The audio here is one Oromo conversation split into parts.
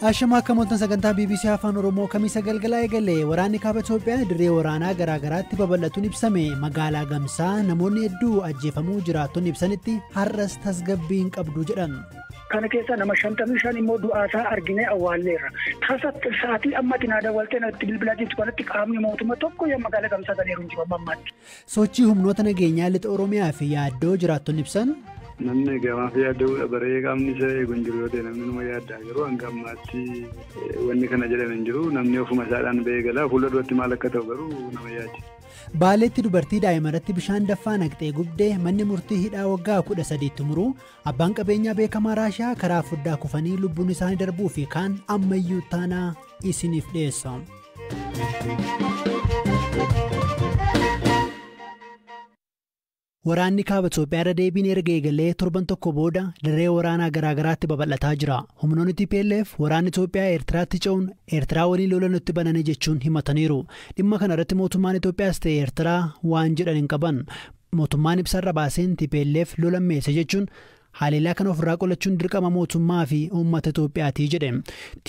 Ashamaa akka mooltan sagantaa BBC Afaan Oromoo Kamiisa galgalaa eegalee waraanni kaaba Itoophiyaa dirree waraanaa garaagaraatti babal'atuun ibsame magaalaa Gamsaa namoonni hedduu ajjeefamuu jiraattonni ibsanitti har'as tasgabbii hin qabdu jedhan. Kana keessa nama 55 immoo du'aasaa argine awwaalleerra. Tasatti sa'aatii ammatti naa dawwaltee natti bilbilaa jirtu kanatti qaamni mootummaa tokko yoo magaalaa Gamsaa galeeru hin jiru ammaatti. Sochii humnoota nageenyaa lixa Oromiyaa fi yaaddoo jiraattonni ibsan. Namni gamaa fi yaaddoo baree qaamni isa eeguun jiru yoo ta'e namni nama yaaddaa jiru hanga ammaatti wanni kana jedhan hin jiru namni ofuma isaadhaan ba'ee galaa fuula duratti maal akka ta'u garuu nama yaaddi. Baaleetti dubartii daa'imarratti bishaan daffaa naqxee gubdee manni murtii hidhaa waggaa 13 muruu abbaan qabeenyaa beekamaa Raashiyaa karaa foddaa kufanii lubbuun isaanii darbuu fi kaan ammayyuu taanaa isiniif dhiyeessa. Waraanni kaaba Itoophiyaa irra deebiin erga eegalee torban tokko booda dirree waraanaa garaagaraatti babal'ataa jira. Humnoonni TPLF waraanni Itoophiyaa Eertiraatti ce'uun Eertiraa waliin lola nutti banane jechuun himataniiru. Dhimma kana irratti mootummaan Itoophiyaas ta'e Eertiraa waan jedhan hin qaban. Mootummaan ibsarra baaseen TPLF lola meese jechuun haleellaa kana ofirraa qolachuun dirqama mootummaa fi uummata Itoophiyaati jedhe.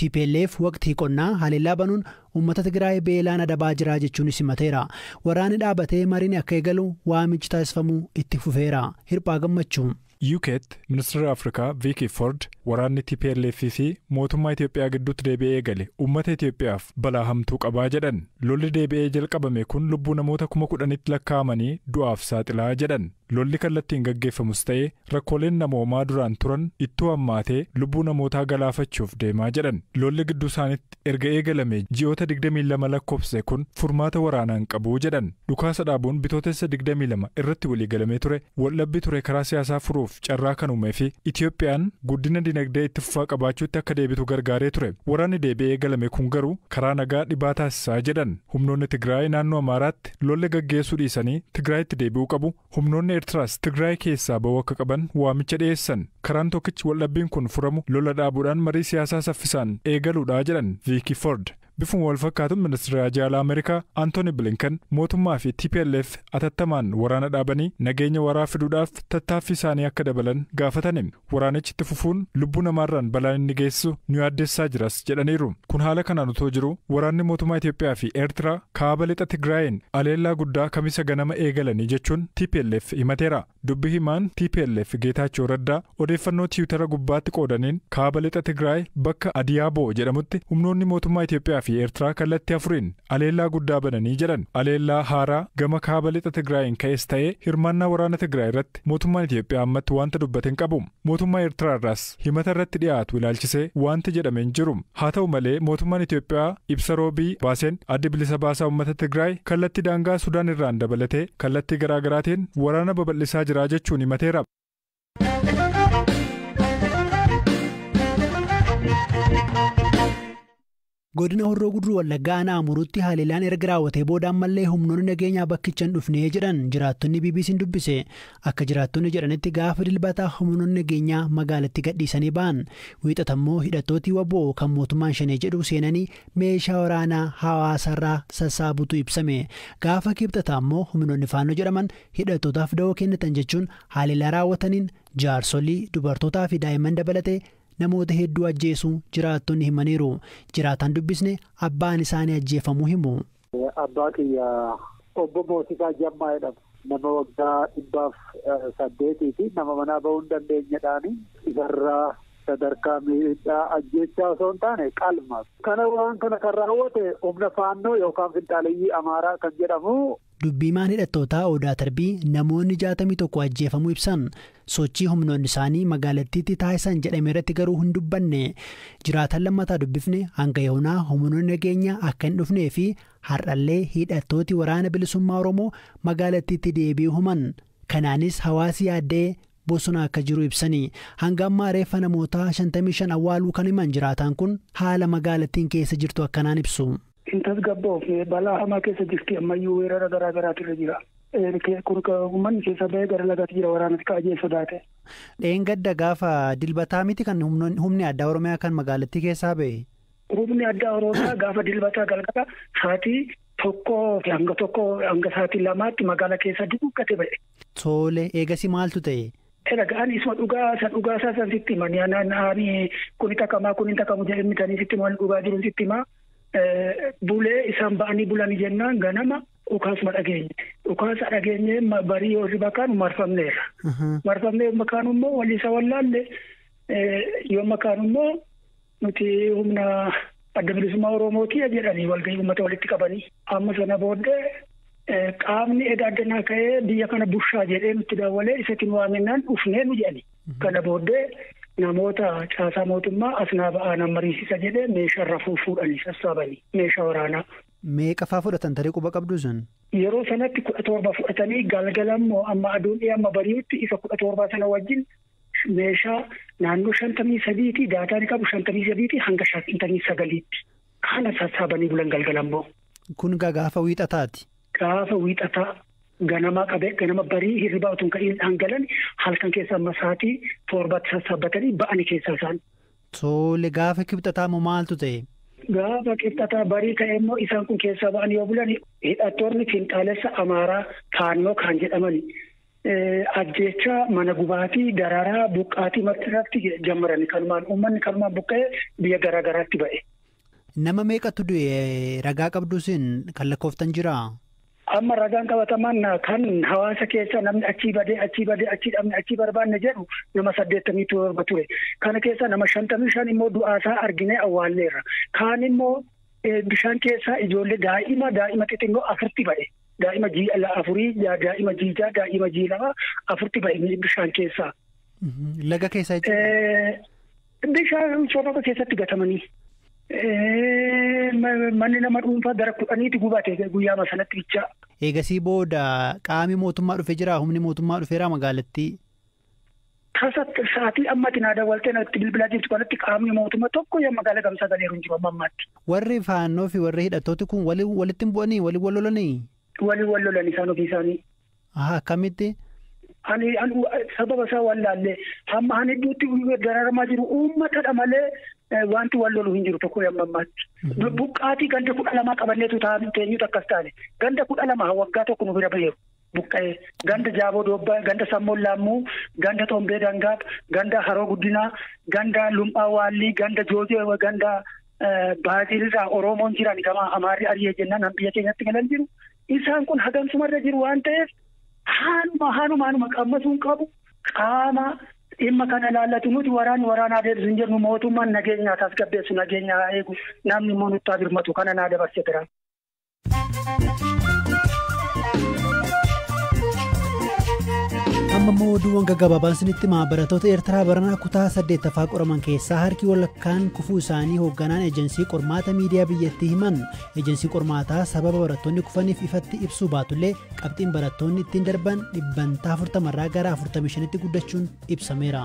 TPLF waqtii qonnaa haleellaa banuun uummata Tigraay beelaan adabaa jira jechuun himateera. Waraanni dhaabatee mariin akka eegalu waamichi taasifamuu itti fufeera. Hirphaa gammachuu. UK'tti ministeerri Afrikaa Vicky Ford waraanni TPLF fi mootummaa Itoophiyaa gidduutti deebi'ee eegale uummata Itoophiyaaf balaa hamtuu qabaa jedhan. Lolli deebi'ee jalqabame kun lubbuu namoota 10,000tti lakkaa'amanii du'aaf saaxilaa jedhan. Lolli kallattiin gaggeeffamus ta'ee rakkooleen namoomaa duraan turan ittoo hammaatee lubbuu namootaa galaafachuuf deemaa jedhan. Lolli gidduu isaaniitti erga eegalame ji'oota 22 lakkoofse kun furmaata waraanaan qabuu jedhan. Dhukaasa dhaabuun bitootessa 22 irratti waliigalamee ture waldhabbii ture karaa siyaasaa furuuf carraa kan uumee fi Itoophiyaan guddina dinagdee itti fufaa qabaachuutti akka deebitu gargaaree ture. Waraanni deebi'ee eegalame kun garuu karaa nagaa dhibaa taasisaa jedhan. Humnoonni Tigraay naannoo Amaaraatti lolli gaggeessuu dhiisanii Tigraayitti deebi'uu qabu. Humnoonni Eertiraas Tigraay keessaa ba'uu akka qaban waamicha dhiyeessan. Karaan tokkichi waldhabbiin kun furamu lola dhaabuudhaan marii siyaasaa saffisaan eegaluudhaa jedhan Vicky Ford. Bifuma wal fakkaatuun ministeera Haajaa Ameerikaa Anthony Blinken mootummaa fi TPLF atattamaan waraana dhaabanii nageenya waraa fiduudhaaf tattaaffii isaanii akka dabalan gaafataniin waraanichi itti fufuun lubbuu namaarraan balaan inni geessisu nu yaaddessaa jiras jedhaniiru. Kun haala kanaan utoo jiru waraanni mootummaa Itoophiyaa fi Eertiraa kaaba lixa Tigraayin aleellaa guddaa kamisa ganama eegalanii jechuun TPLF himateera. Dubbi himaan TPLF Geetaachoo Raddaa odeeffannoo Tiwutara gubbaatti qoodaniin kaaba lixa Tigraay bakka Adiyaaboo jedhamutti humnoonni mootummaa Itoophiyaa Eertiraa kallattii afuriin aleellaa guddaa bananii jedhan. Aleellaa haaraa gama kaaba lixa Tigraayin ka'es ta'ee hirmaannaa waraana Tigraay irratti mootummaan Itoophiyaa ammatti wanta dubbate hin qabu. Mootummaa Eertiraa irraas himata irratti dhiyaatu ilaalchisee wanti jedhame hin jiru. Haa ta'u malee mootummaan Itoophiyaa ibsa roobii baaseen adda bilisa baasaa uummata Tigraay kallattii daangaa Sudaan irraan dabalatee kallattii garaagaraatiin waraana babal'isaa jira jechuun himateera. Godina Horroo Guduruu Wallaggaa aanaa Amuruutti haleellaan erga raawwatee booda ammallee humnoonni nageenyaa bakkicha hin dhufnee jedhan jiraattonni BBC'n dubbise. Akka jiraattonni jedhanitti gaafa dilbataa humnoonni nageenyaa magaalatti gadhiisanii ba'an wiixatammoo hidhattooti waboo kan mootummaan shanee jedhu seenanii meeshaa waraanaa hawaasarraa sassaabutu ibsame. Gaafa kibxataa immoo humnoonni faannoo jedhaman hidhattootaaf da'oo kennatan jechuun haleellaa raawwataniin jaarsolii dubartootaa fi daa'imman dabalatee namoota hedduu ajjeesuu jiraattonni himaniiru. Jiraataan dubbisne abbaan isaanii ajjeefamuu himu. Abbaa kiyya obbo Mootisaa Jammaa jedhama. Nama waggaa 8 fi nama manaa ba'uu hin dandeenyedhaani isarraa sadarkaa miidhaa ajjechaa osoo hin taane qalma. Kana waan kana kan raawwate humna faannoo yookaan finxaaleyyii Amaaraa kan jedhamu. Dubbiimaan hidhattootaa Odaa Tarbii namoonni 61 ajjeefamuu ibsan sochii humnoonni isaanii magaalattiitti taasisan jedhame irratti garuu hin dubbanne. Jiraatan lammataa dubbifne hanga yoonaa humnoonni nageenyaa akka hin dhufnee fi har'allee hidhattooti waraana bilisummaa Oromoo magaalattiitti deebi'uu himan. Kanaanis hawaasi yaaddee bosona akka jiru ibsanii. Hanga ammaa reeffa namoota 55 awwaaluu kan himan jiraataan kun haala magaalattiin keessa jirtu akkanaan ibsu. Intas gabboof balaa hamaa keessa jirti ammayyuu weerara garaagaraatu irra jira. Uummanni keessa ba'ee gara lagaatti jira waraanatti kaa'ee sodaate. Dheengadda gaafa dilbataa miti kan humni addaa Oromiyaa kan magaalattii keessaa ba'e. Humni addaa Oromiyaa gaafa dilbataa galgala sa'aatii tokkoo fi hanga sa'aatii lamaatti magaalaa keessa dukkate ba'e. Tole eegasi maaltu ta'e? Dhagaan isma dhugaa isaa san sitti himan yaani kun takamaa kun takamu jedhanii sitti himan dhugaa jiru sitti himaa bulee isaan ba'anii bulanii jennaan ganama dhukaasuma dhageenye. Dhukaasa dhageenye barii yoo riba kaanu marfamneerra. Marfamnee makaanu immoo walisa wallaalle yoo makaanu immoo nuti humna adda bilisummaa Oromootii jedhanii walgahii uummata walitti qabanii amma sana booddee qaamni edda addanaa ka'ee biyya kana bushaa jedhee nutti daawwalee isatiin waamennaan dhufnee nu jedhani. Kana booddee namoota caasaa mootummaa asnaa ba'aan mariisisa jedhee meeshaa rafuu fuudhanii sassaabanii meeshaa waraanaa. Meeqa fa'aa fudhatan tarii quba qabdu sun? Yeroo sanatti 17 fudhatanii galgalammoo amma aduun amma bari'utti isa 17 sana wajjin meeshaa naannoo 53 daataan qabu 53 hanga 59 kana sassaabanii bulan galgalammoo. Kun gaafa wiixataati. Gaafa wiixataa ganama qabee ganama barii hirribaa utuun ka'ii hangalan halkan keessa amma sa'aatii 7 sassaabatanii ba'anii keessaa isaan. Tole gaafa kibxataa moo maaltu ta'e? Gaafa kibxataa barii ka'e immoo isaan kun keessaa ba'anii yoo bulan hidhattoonni fiinxaalessa Amaaraa Faannoo kan jedhamani. Ajjecha mana gubaatii dararaa buqqaatii martirratti jammarani kanumaan uummanni kanumaan buqqa'ee biyya garaa garaatti ba'e. Nama meeqatu du'e ragaa qabduusin kan lakkooftan jiraa? Amma ragaan qabataman kan hawaasa keessa namni achii badee achii dhabne achii barbaanne jedhu nama 87 ture. Kana keessa nama 55 immoo du'aasaa arginee awwaalleerra. Kaan immoo bishaan keessaa ijoollee daa'ima xixiqqoo 4 ba'e. Daa'ima G4, daa'ima G6, daa'ima G2 4 ba'e bishaan keessaa. Laga keessaa jechuudha? Bishaan soorata keessatti gatamanii. Manni nama dhuunfaa gara 10 gubate guyyaa sanatti bichaa. Eegasii booda qaami mootummaa dhufee jira humni mootummaa dhufeera magaalattii. Tasatti sa'aatii ammatti naa daawwaltee natti bilbilaa jirtu kanatti qaamni mootummaa tokko yoo magaalaa gamsaa galeeru hin jiru amma ammaatti. Warri faannoo fi warri hidhattooti kun walitti hin bu'anii waliin wal lolanii? Waliin wal lolanii isaan ofii isaanii. Akkamitti? Ani sababa isaa wallaallee hamma ani iddooti dararamaa jiru uummatadha malee wanti wal lolu hin jiru tokko yamma ammaatti. Buqqaatii ganda 12 qabanneetu teenyutu akkas taane ganda 12 waggaa tokko nu bira baheeru buqqa'ee ganda Jaaboo Doobbaa ganda Sammoon Laammuu ganda Tombee Dangaab ganda Haroo Guddinaa ganda Lumphaa Waallii ganda Joojee ganda Baazilirraa Oromoon jiran gama Amaarri Ariyee jennaan biyya keenyatti galan jiru isaan kun hagamsumarra jiru waan ta'eef. Haanuma qammasuun qabu qaama dhimma kana ilaallatu nuti waraanaa deebisu hin jennu mootummaan nageenyaa tasgabbeessu nageenyaa eegu namni immoo nutti birmatu kana naa dabarsee jira. Amma immoo oduuwwan gaggabaabaan isinitti barattoota Eertiraa baranaa kutaa 8ffaa qoraman keessaa harki walakkaan kufuu isaanii hoogganaan eejensii qormaata miidiyaa biyyattii himan. Eejensiin qormaataa sababa barattoonni kufaniif ifatti ibsuu baatullee qabxiin barattoonni ittiin darban dhibbantaa 40 gara 45tti guddachuun ibsameera.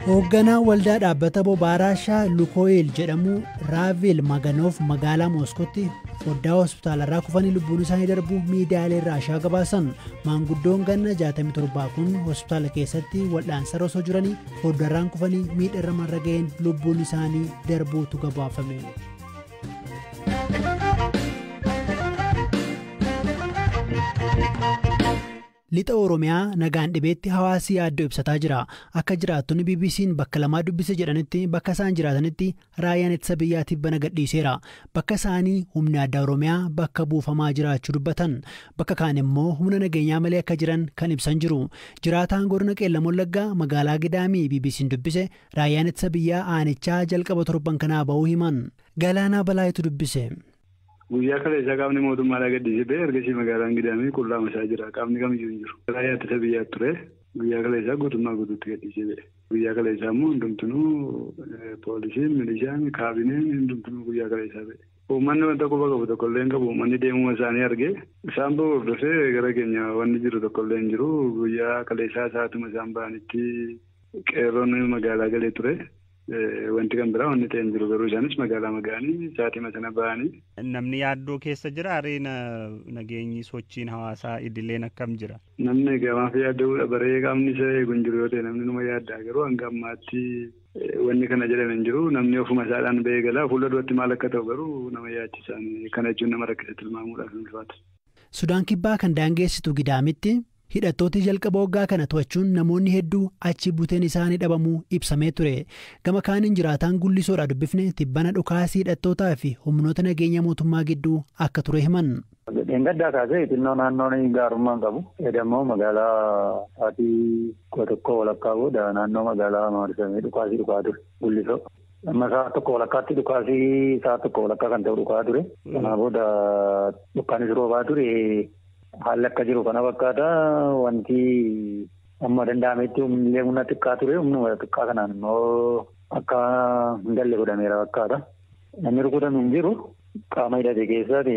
Hoogganaan waldaa dhaabbata boba'aa Raashaa Lukoil jedhamu Raavil Maganoof magaalaa Mooskootti foddaa hospitaalarraa kufanii lubbuun isaanii darbu miidiyaalee Raashaa gabaasan. Maanguddoon ganna 67 kun hospitaala keessatti wal'aansarra osoo jiranii foddarraan kufanii miidhamarra ga'een lubbuun isaanii darbuutu gabaafame. Lixa Oromiyaa nagaan dhibeetti hawaasi yaaddoo ibsataa jira. Akka jiraattonni BBC'n bakka lamaa dubbise jedhanitti bakka isaan jiraatanitti raayyaan ittisa biyyaatiif bana gadhiiseera. Bakka isaanii humni addaa Oromiyaa bakka buufamaa jiraachuu dubbatan. Bakka kaan immoo humna nageenyaa malee akka jiran kan ibsan jiru. Jiraataan godina Qeellam Wallaggaa magaalaa Gidaamii BBC'n dubbise raayyaan ittisa biyyaa aanichaa jalqaba torban kanaa ba'uu himan. Galaanaa Balaayitu dubbise. Guyyaa kaleessaa qaamni mootummaadhaa gadhiisee ba'e ergasii magaalaan Gidaamii qullaa isaa jira. Qaamni kamiyyuu hin jiru. Raayyaa ittisa biyyaa ture. Guyyaa kaleessaa guutummaa guutuutti gadhiisee ba'e. Guyyaa kaleessaa immoo hundumtuu poolisiin, milishaan, kaabineen hundumtuu guyyaa kaleessaa ba'e. Uummanni wanta quba qabu tokkollee hin qabu. Uummanni deemuma isaanii argee isaan ba'u hordofee gara keenya wanni jiru tokkollee hin jiru. Guyyaa kaleessaa sa'aatuma isaan ba'anitti qeerroon magaalaa galee ture. Wanti kan biraa wanni ta'e hin jiru garuu isaanis magaalaa magaanii sa'aatima sana ba'anii. Namni yaaddoo keessa jira hareen nageenyi sochiin hawaasaa idileen akkam jira? Namni gamaaf yaadda'uudha baree qaamni isa eegu hin jiru yoo ta'e namni numa yaaddaa garuu hanga ammaatti wanni kana jedhan hin jiru namni ofuma isaadhaan ba'ee galaa fuula duratti maal akka ta'u garuu nama yaachisaan kana jechuun nama rakkisatti tilmaamuudhaaf hin ulfaatu. Sudaan kibbaa kan daangeessitu Gidaamitti Hidhattooti jalqaba waggaa kana to'achuun namoonni hedduu achi buuteen isaanii dhabamuu ibsamee ture. Gama kaaniin jiraataan Gullisoodhaa dubbifne tibbana dhukaasii hidhattootaa fi humnoota nageenya mootummaa gidduu akka ture himan. Gaddaa kaasee xinnoo naannoon gaarummaan qabu. Edammoo magaalaa sa'aatii 11 walakkaa booda naannoo magaalaa maarsamee dhukaasii dhukaa ture Gullisoo. Amma sa'a 1 walakkaatti dhukaasii sa'a 1 walakkaa kan ta'u dhukaa ture. Kanaa booda dhukkaanis roobaa ture. Haalli akka jiru kana fakkaata wanti amma danda'ametti humna xiqqaa ture humna xiqqaa kanaan immoo akka hin galle godhameera fakkaata. Namni rukutame hin jiru qaama hidhate keessaati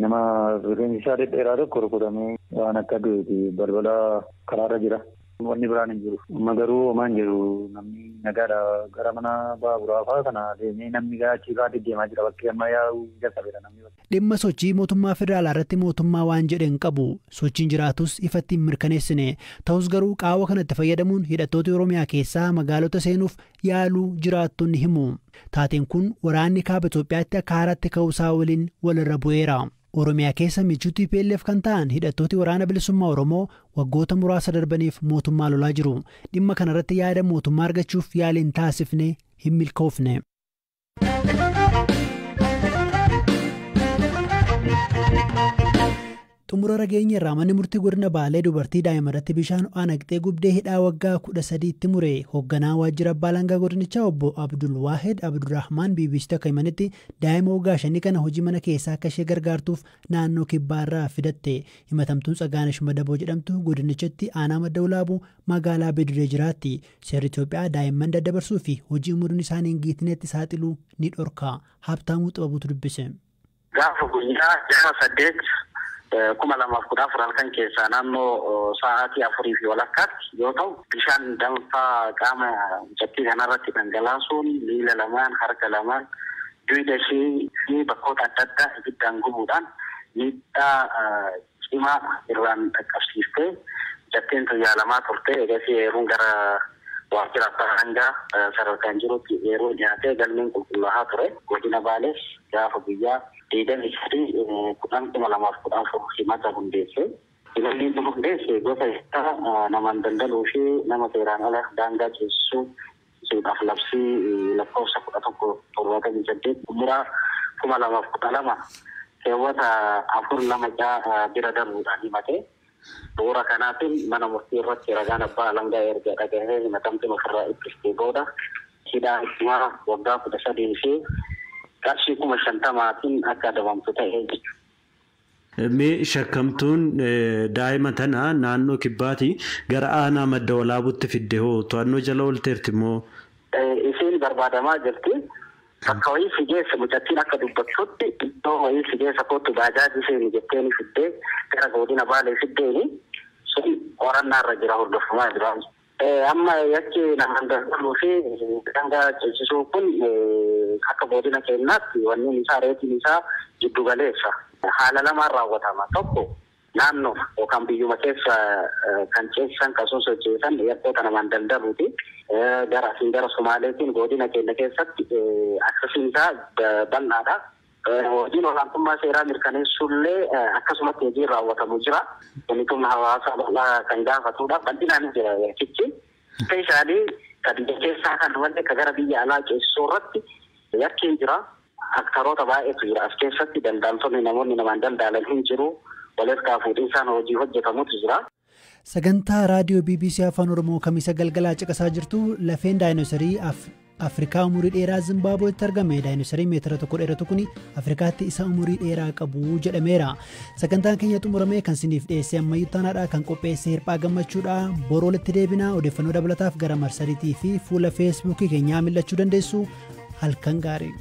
nama rifeensi isaa dhedheeraa tokko rukutamee waan akka du'eeti balbala karaarra jira. Wanni biraan hin jiru. Amma garuu homaan jiru namni nagaadha gara mana baaburaa fa'aa kana deemee namni gaachii fa'aatti deemaa jira bakkee amma yaa'uu jalqabeera namni. Dhimma sochii mootummaa federaalaa irratti mootummaa waan jedhe hin qabu. Sochiin jiraatus ifatti hin mirkaneessine. Ta'us garuu qaawwa kanatti fayyadamuun hidhattoota Oromiyaa keessaa magaalota seenuuf yaaluu jiraattonni himu. Taateen kun waraanni kaaba Itoophiyaatti akka haaraatti ka'uusaa waliin walirra bu'eera. Oromiyaa keessa michuu TPLF kan ta'an hidhattooti waraana bilisummaa Oromoo waggoota muraasa darbaniif mootummaa lolaa jiru. Dhimma kanarratti yaada mootummaa argachuuf yaaliin taasifne hin milkoofne. Xumura rageenya irraa manni murtii godina Baalee dubartii daa'imarratti bishaan aanaqxee gubdee hidhaa waggaa 13tti mure. Hoogganaa waajjira abbaa alangaa godinichaa obbo Abdul Waahid Abdurrahmaan BBC'tti akka himanitti daa'ima waggaa 5 kana hojii mana keessaa akka ishee gargaartuuf naannoo kibbaarraa fidatte. Himatamtuun Tsagaanesh Madaboo jedhamtu godinichatti aanaa madda ulaabuu magaalaa Bediree jiraatti. Seerri Itoophiyaa daa'imman daddabarsuu fi hojii umuriin isaanii hin guutneetti saaxiluu ni dhorka. Habtaamuu Xibabuutu dubbise. Gaafa guyyaa 8 2014 halkan keessaa naannoo sa'aatii 4 walakkaatti yoo ta'u bishaan danfaa qaama mucattii kanarratti dhangalaasuun miila lamaan harka lamaan dugda ishee fi bakkoota adda addaa ibiddaan gubuudhaan miidhaa cimaa irraan dhaqqabsiiftee mucattiin yaalamaa turte. Eegas yeroon gara waajjira abbaa alangaa sadarkaan jirutti yeroo dhiyaatee galmeen qulqullaa'aa ture. Godina Baalees gaafa guyyaa 2014 himata hundeesse. Ilaalleen hundeesse gosa isaa namaan daldaluu fi nama seeraan ala daangaa ceesisuu suudhaaf labsii lakkoofsa 1178 umuraa 2012 keewwata 4 bira darbuudhaan himate. Bu'uura kanaatiin mana murtii irratti ragaan abbaa alangaa erga dhagahee himatamtiin ofirraa ittistee booda hidhaa ittuma waggaa 13 fi qarshii 50,000tiin akka adabamtu ta'ee jira. Mee shakkamtuun daa'ima tana naannoo kibbaatti gara aanaa madda walaabuutti fidde hoo to'annoo jala oolteerti moo? Isiin barbaadamaa jirti. Bakka wayii si geessa mucattiin akka dubbattutti iddoo wayii si geessa kootu baajaaji isheen jetteeni fiddee gara godina Baalee fiddeeni sun qorannaa irra jira hordofamaa jira. Amma yakki namaan daldaluu fi daangaa ceesisuu kun akka godina keenyaatti wanni isaa reetiin isaa jiddu galeessa. Haala lamaan raawwatama. Tokko naannoo yookaan biyyuma keessa kan ceesisan kan sosocheessan yakkoota namaan daldaluuti. Gara Somaaleetiin godina keenya keessatti akkasiin isaa bal'aadha. Hojiin olaantummaa seeraa mirkaneessuullee akkasumatti hojii raawwatamu jira. Wantoonni hawaasaa bal'aa kan gaafatudha. Bal'inaan jira yakkichi. Speeshaalii kan biyya keessaa kan malee kan gara biyya alaa ceesisuu irratti yakkiin jira. Aktaroota baay'eetu jira. As keessatti daldaltoonni namoonni namaan daldalan hin jiru. Walitti fuudhinsaan hojii hojjetamutu jira. Sagantaa raadiyoo BBC Afaan Oromoo Kamiisa galgalaa caqasaa jirtu lafeen daayinosarii Afrikaa umurii dheeraa Zimbaabuweetti argame. Daayinosarii meetira 1 dheeratu kun Afrikaatti isa umurii dheeraa qabu jedhameera. Sagantaan keenya xumuramee kan siniif dhiyeesse ammayyuu taanaadha. Kan qopheesse Hirphaa Gammachuudha. Boroo walitti deebinaa odeeffannoo dabalataaf gara marsariitii fi fuula feesbuukii keenyaa mil'achuu dandeessu. Halkan gaarii.